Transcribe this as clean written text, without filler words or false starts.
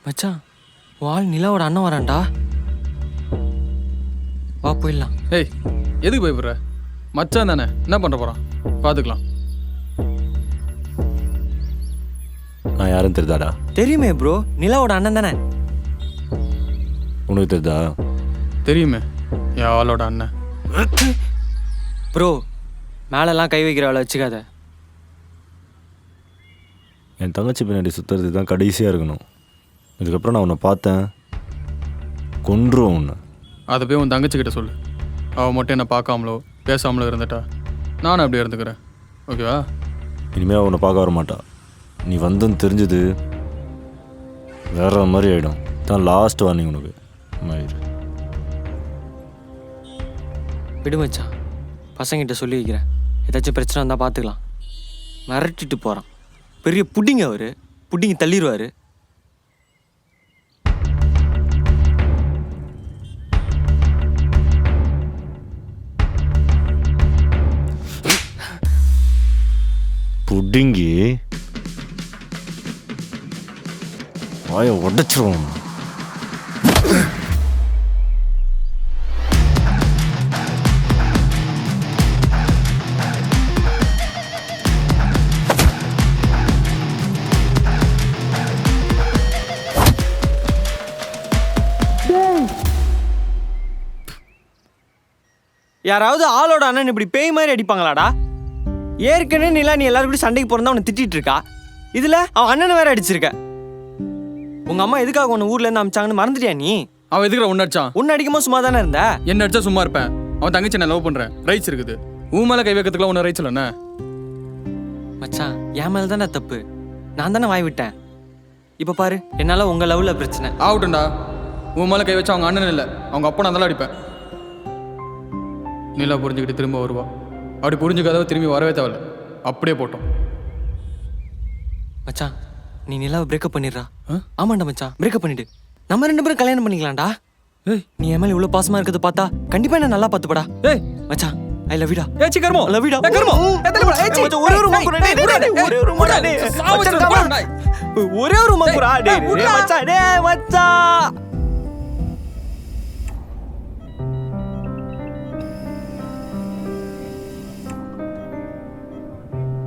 மச்சான் வாழ் நிலாவோட அண்ணன் வரான்டா. வா போயிடலாம். ஏய் எதுக்கு பயப்படுற? மச்சான் தானே, என்ன பண்ண போகிறான் பார்த்துக்கலாம். நான் யாரும் தெரியுதாடா? தெரியுமே ப்ரோ, நிலாவோட அண்ணன் தானே. உனக்கு தெரியுதா? தெரியுமே, என் ஆளோட அண்ணன். ப்ரோ மேலெல்லாம் கை வைக்கிற வேலை வச்சுக்காத. என் தங்கச்சி பின்னாடி சுற்றுறது தான் கடைசியாக இருக்கணும். இதுக்கப்புறம் நான் உன்னை பார்த்தேன் கொன்றுவோம் உன்னை. அதை போய் உன் தங்கச்சிக்கிட்ட சொல்லு. அவள் மட்டும் என்னை பார்க்காமலோ பேசாமலோ இருந்துட்டா நானும் அப்படியே இருந்துக்கிறேன். ஓகேவா? இனிமேல் அவனை பார்க்க வர மாட்டா. நீ வந்துன்னு தெரிஞ்சது வேற மாதிரி ஆகிடும். தான் லாஸ்ட் வார்னிங் உனக்கு. மயிர் விடு மச்சான், பசங்கிட்ட சொல்லி வைக்கிறேன். ஏதாச்சும் பிரச்சனை வந்தால் பார்த்துக்கலாம். மிரட்டிட்டு போகிறான். பெரிய புட்டிங்க அவர், புட்டிங்க தள்ளிடுவார். புடிங்கி வாயை உடைச்சிருவோம். யாராவது ஆளோட அண்ணன் இப்படி பேய் மாதிரி அடிப்பாங்களாடா? ஏற்கனவே நிலா நீ எல்லாரும் கூட சண்டைக்கு போறதா அவனை திட்டிட்டு இருக்கா. இதுல அவன் அண்ணனை வேற அடிச்சிருக்க. உங்க அம்மா எதுக்காக உன்னை ஊர்ல இருந்து அமிச்சாங்கன்னு மறந்துட்டியா நீ? அவன் எதுக்குற உன்னை அடிச்சான்? உன்னை அடிக்கும்போது சும்மா தானே இருந்த. என்ன அடிச்சா சும்மா இருப்பேன்? அவன் தங்கச்சி நான் லவ் பண்ணுறேன், ரைட்ஸ் இருக்குது. உன் மேலே கை வைக்கிறதுக்குலாம் உன்னை ரைட்ஸ் இல்லைண்ணே. மச்சான் என் மேல தானே தப்பு. நான் தானே வாய் விட்டேன். இப்ப பாரு, என்னால உங்க லவ்ல பிரச்சனை. ஆகட்டும்டா. உன் மேலே கை வச்சா அவங்க அண்ணன் இல்லை, அவங்க அப்பா நான் தான் அடிப்பேன். நிலா புரிஞ்சுக்கிட்டு திரும்ப வருவா. அப்படி புரிஞ்சுக்காதவ திரும்பி வரவே தேவையில்ல. அப்படியே போட்டோம். மச்சான் நீ நிலாவை பிரேக்கப் பண்ணிடுறா. ஆமாண்டா மச்சான், பிரேக்கப் பண்ணிடு. நம்ம 2 பேரும் கல்யாணம் பண்ணிக்கலாம்டா. ஏய் நீ என் மேல இவ்வளவு பாசமா இருக்கிறத பார்த்தா கண்டிப்பா என்ன நல்லா பாத்துப்படா. ஏய் மச்சான் ஐ லவ் யூடா. ஏச்சி கர்மோ லவ் யூடா. கர்மோ எத்தனை போடா? ஏச்சி ஒரே ஒரு மாக்குறா டேய். ஒரே ஒரு மாக்குறா டேய். ஒரே ஒரு மாக்குறா டேய். மச்சான் டேய் மச்சான்.